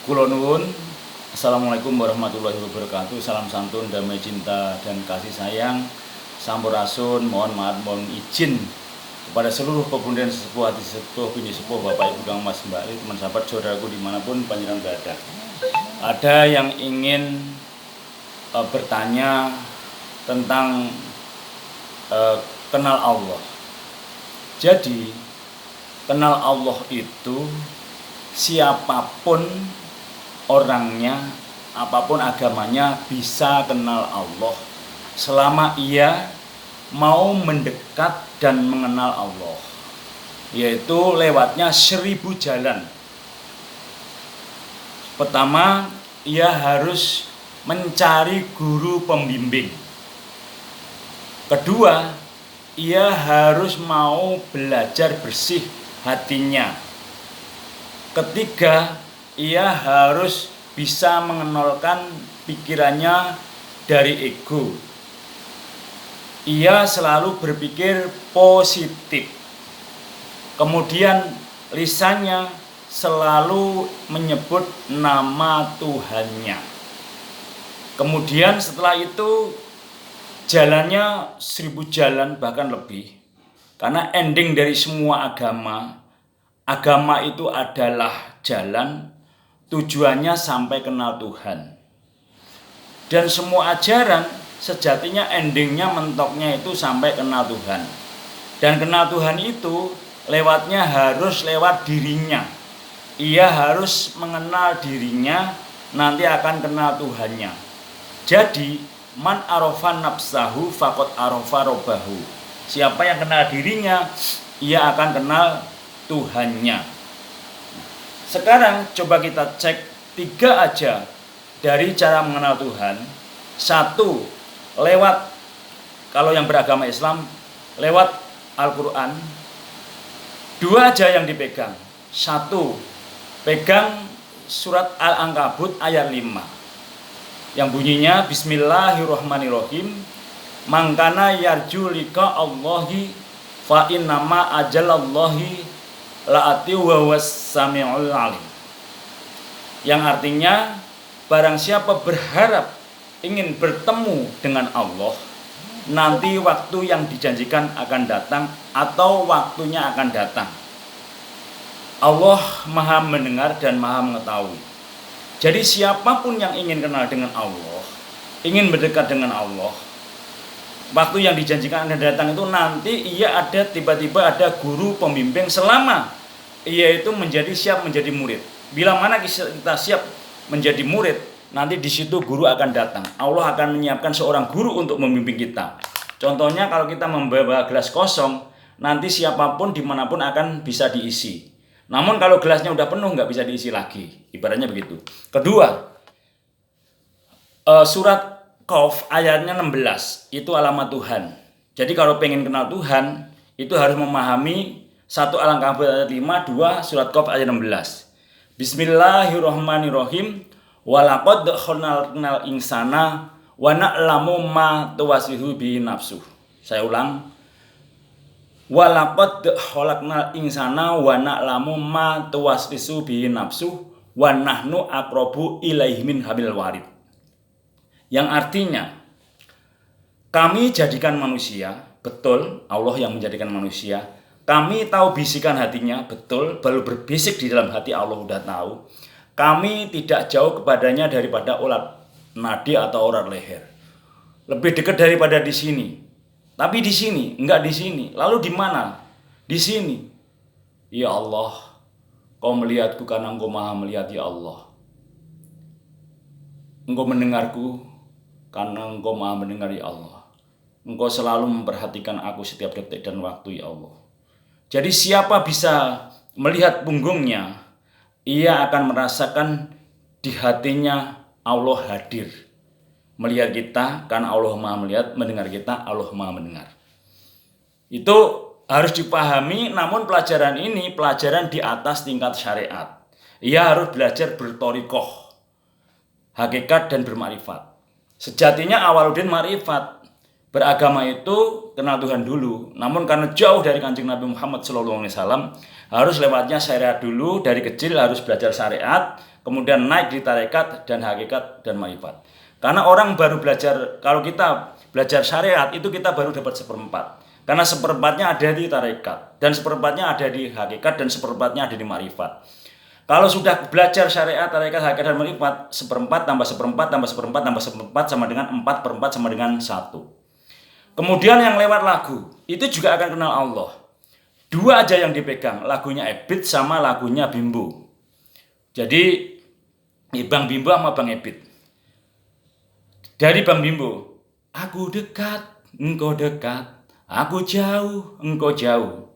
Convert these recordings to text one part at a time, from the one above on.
Kula nuwun. Assalamualaikum warahmatullahi wabarakatuh. Salam santun, damai cinta dan kasih sayang. Sampurasun, mohon maaf, mohon izin kepada seluruh pepundhen sesepuh, hati sesepuh, bini sepuh, bapak ibu, kang mas, mbak, teman sahabat, saudaraku dimanapun panjenengan berada. Ada yang ingin bertanya tentang kenal Allah. Jadi kenal Allah itu siapapun orangnya, apapun agamanya bisa kenal Allah selama ia mau mendekat dan mengenal Allah, yaitu lewatnya 1000 jalan. Pertama, ia harus mencari guru pembimbing. Kedua, ia harus mau belajar bersih hatinya. Ketiga, ia harus bisa mengenalkan pikirannya dari ego. Ia selalu berpikir positif. Kemudian lisannya selalu menyebut nama Tuhannya. Kemudian setelah itu jalannya 1000 jalan bahkan lebih. Karena ending dari semua agama itu adalah jalan, tujuannya sampai kenal Tuhan. Dan semua ajaran sejatinya endingnya, mentoknya itu sampai kenal Tuhan. Dan kenal Tuhan itu lewatnya harus lewat dirinya. Ia harus mengenal dirinya, nanti akan kenal Tuhannya. Jadi man arafa nafsahu faqad arafa rabbahu. Siapa yang kenal dirinya, ia akan kenal Tuhannya. Sekarang coba kita cek 3 aja dari cara mengenal Tuhan. 1, lewat, kalau yang beragama Islam, lewat Al-Quran. 2 aja yang dipegang. 1, pegang surat Al-Ankabut ayat 5 yang bunyinya Bismillahirrahmanirrahim. Mangkana yarju lika Allahi fa innama ajalallahi la'ati wa was-sami'ul alim. Yang artinya, barang siapa berharap ingin bertemu dengan Allah, nanti waktu yang dijanjikan akan datang atau waktunya akan datang. Allah Maha mendengar dan Maha mengetahui. Jadi siapapun yang ingin kenal dengan Allah, ingin mendekat dengan Allah, waktu yang dijanjikan akan datang itu nanti ia ada, tiba-tiba ada guru pembimbing selama ia itu siap menjadi murid. Bila mana kita siap menjadi murid, nanti di situ guru akan datang. Allah akan menyiapkan seorang guru untuk membimbing kita. Contohnya kalau kita membawa gelas kosong, nanti siapapun dimanapun akan bisa diisi. Namun kalau gelasnya udah penuh nggak bisa diisi lagi. Ibaratnya begitu. Kedua, surat Qaf ayatnya 16 itu alamat Tuhan. Jadi kalau pengen kenal Tuhan itu harus memahami 1 Al-Ankabut ayat 5, 2 surat Qaf ayat 16. Bismillahirrahmanirrahim. Walaqad khalaqnal insana wa na'lamu ma tuwaswisu bi nafsuh. Saya ulang. Walaqad khalaqnal insana wa na'lamu ma tuwaswisu bi nafsuh wa nahnu aqrabu ilaihi min hablil warid. Yang artinya, kami jadikan manusia, betul Allah yang menjadikan manusia. Kami tahu bisikan hatinya, betul, baru berbisik di dalam hati Allah udah tahu. Kami tidak jauh kepadanya daripada urat nadi atau urat leher. Lebih dekat daripada di sini. Tapi di sini, enggak di sini. Lalu di mana? Di sini. Ya Allah, Kau melihatku karena Engkau Maha melihat, ya Allah. Engkau mendengarku karena Engkau Maha mendengar, ya Allah. Engkau selalu memperhatikan aku setiap detik dan waktu, ya Allah. Jadi siapa bisa melihat punggungnya, ia akan merasakan di hatinya Allah hadir. Melihat kita karena Allah Maha melihat, mendengar kita, Allah Maha mendengar. Itu harus dipahami, namun pelajaran ini pelajaran di atas tingkat syariat. Ia harus belajar bertorikoh, hakikat dan bermakrifat. Sejatinya Awaluddin makrifat. beragama itu kenal Tuhan dulu. Namun karena jauh dari Kanjeng Nabi Muhammad SAW, harus lewatnya syariat dulu. Dari kecil harus belajar syariat, kemudian naik di tarekat dan hakikat dan ma'rifat. Karena orang baru belajar, kalau kita belajar syariat itu kita baru dapat seperempat. Karena seperempatnya ada di tarekat, dan seperempatnya ada di hakikat, dan seperempatnya ada di ma'rifat. Kalau sudah belajar syariat, tarekat, hakikat, dan ma'rifat, seperempat tambah seperempat tambah seperempat tambah seperempat sama dengan 4/4 sama dengan 1. Kemudian yang lewat lagu, itu juga akan kenal Allah. Dua aja yang dipegang, lagunya Ebit sama lagunya Bimbo. Jadi, Bang Bimbo sama Bang Ebit. Dari Bang Bimbo, aku dekat, engkau dekat, aku jauh, engkau jauh.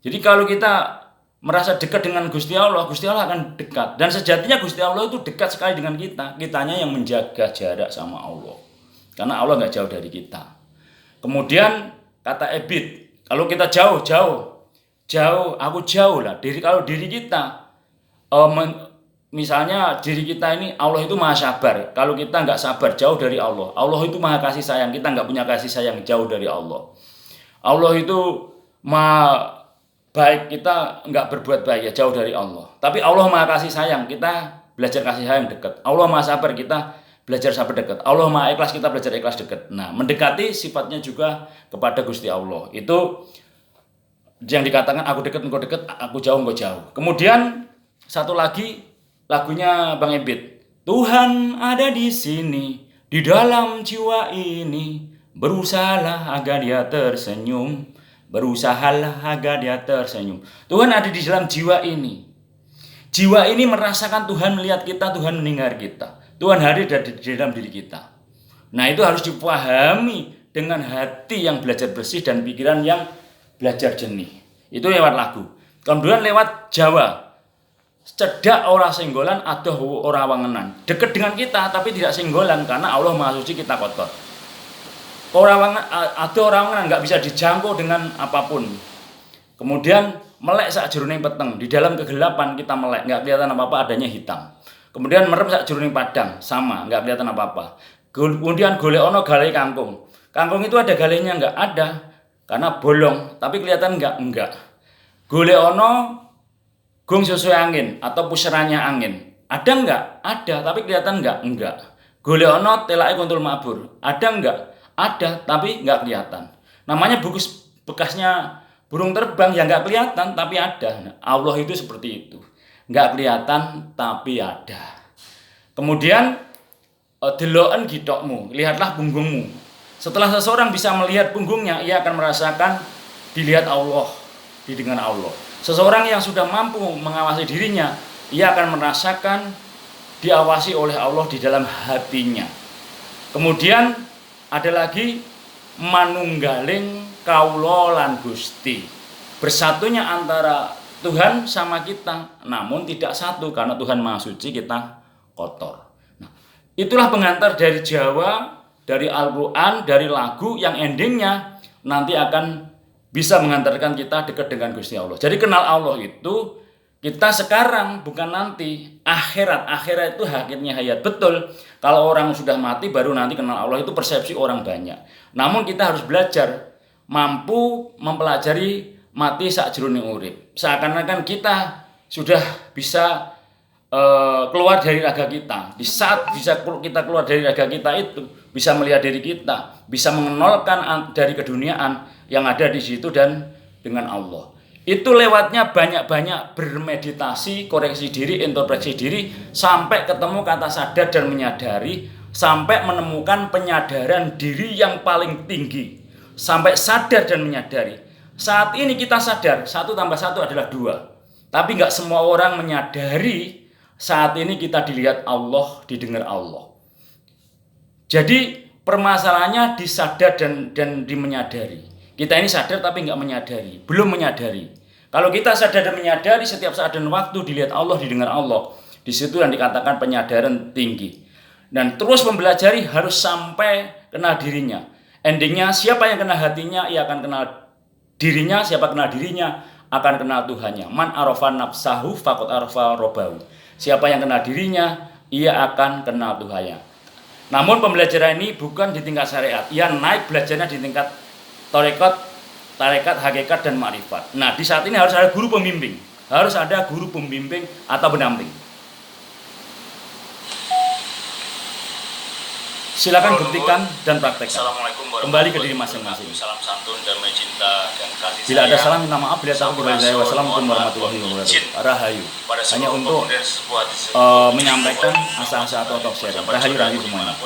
Jadi kalau kita merasa dekat dengan Gusti Allah akan dekat. Dan sejatinya Gusti Allah itu dekat sekali dengan kita. Kitanya yang menjaga jarak sama Allah. Karena Allah nggak jauh dari kita. Kemudian kata Ebit, kalau kita jauh, aku jauh lah. Kalau diri kita, misalnya diri kita ini, Allah itu maha sabar. Kalau kita nggak sabar, jauh dari Allah. Allah itu maha kasih sayang, kita nggak punya kasih sayang, jauh dari Allah. Allah itu maha baik, kita nggak berbuat baik, ya jauh dari Allah. Tapi Allah maha kasih sayang, kita belajar kasih sayang dekat. Allah maha sabar, kita belajar sabar dekat. Allah maha ikhlas, kita belajar ikhlas dekat. Nah, mendekati sifatnya juga kepada Gusti Allah. Itu yang dikatakan aku dekat, engkau dekat, aku jauh, engkau jauh. Kemudian satu lagi lagunya Bang Ebit. Tuhan ada di sini, di dalam jiwa ini. Berusahalah agar dia tersenyum. Berusahalah agar dia tersenyum. Tuhan ada di dalam jiwa ini. Jiwa ini merasakan Tuhan melihat kita, Tuhan mendengar kita. Tuhan hadir di dalam diri kita. Nah, itu harus dipahami dengan hati yang belajar bersih dan pikiran yang belajar jernih. Itu lewat lagu. Kemudian lewat Jawa. Cedak ora senggolan, adoh ora wangenan. Dekat dengan kita tapi tidak senggolan karena Allah Maha Suci, kita kotor. Adoh ora wangenan, enggak bisa dijangkau dengan apapun. Kemudian melek sak jeroning peteng. Di dalam kegelapan kita melek, enggak kelihatan apa-apa, adanya hitam. Kemudian merem sak jeroning padang, sama, enggak kelihatan apa-apa. Kemudian golek ono galai kangkung. Kangkung itu ada galainya enggak? Ada. Karena bolong, tapi kelihatan enggak. Golek ono gong sesuai angin atau puserannya angin. Ada enggak? Ada, tapi kelihatan enggak. Golek ono telake kuntul mabur. Ada enggak? Ada, tapi enggak kelihatan. Namanya bekasnya burung terbang yang enggak kelihatan tapi ada. Nah, Allah itu seperti itu. Enggak kelihatan tapi ada. Kemudian deloken gitokmu, lihatlah punggungmu. Setelah seseorang bisa melihat punggungnya, ia akan merasakan dilihat Allah, didengar Allah. Seseorang yang sudah mampu mengawasi dirinya, ia akan merasakan diawasi oleh Allah di dalam hatinya. Kemudian ada lagi manunggaling kawula lan Gusti. Bersatunya antara Tuhan sama kita, namun tidak satu karena Tuhan Maha Suci, kita kotor. Nah, itulah pengantar dari Jawa, dari Al-Quran, dari lagu yang endingnya nanti akan bisa mengantarkan kita dekat dengan Gusti Allah. Jadi kenal Allah itu kita sekarang, bukan nanti. Akhirat itu hakikatnya hayat. Betul, kalau orang sudah mati baru nanti kenal Allah, itu persepsi orang banyak. Namun kita harus belajar, mampu mempelajari mati sakjroning urip. Seakan-akan kita sudah bisa keluar dari raga kita. Di saat bisa kita keluar dari raga kita itu, bisa melihat diri kita, bisa mengenalkan dari keduniaan yang ada di situ dan dengan Allah. Itu lewatnya banyak-banyak bermeditasi, koreksi diri, introspeksi diri, sampai ketemu kata sadar dan menyadari, sampai menemukan penyadaran diri yang paling tinggi, sampai sadar dan menyadari. Saat ini kita sadar, 1 tambah 1 adalah 2. Tapi nggak semua orang menyadari saat ini kita dilihat Allah, didengar Allah. Jadi permasalahannya disadar dan dimenyadari. Kita ini sadar tapi nggak menyadari, belum menyadari. Kalau kita sadar dan menyadari setiap saat dan waktu dilihat Allah, didengar Allah, di situ yang dikatakan penyadaran tinggi. Dan terus mempelajari harus sampai kenal dirinya. Endingnya siapa yang kenal hatinya, ia akan kenal dirinya. Siapa kenal dirinya akan kenal Tuhannya. Man arafa nafsahu faqad arafa rabbahu. Siapa yang kenal dirinya, ia akan kenal Tuhannya. Namun pembelajaran ini bukan di tingkat syariat, ia naik belajarnya di tingkat tarekat, hakikat, dan makrifat. Nah, di saat ini harus ada guru pembimbing, atau pendamping. Silakan buktikan dan praktekkan. Kembali ke diri masing-masing. Salam santun, damai cinta dan kasih Bila ada sayang. salah minta maaf, bila tak kurang saya. Wassalamualaikum warahmatullahi wabarakatuh. Rahayu. Hanya untuk menyampaikan asa-asa atau talk sharing. Rahayu semuanya.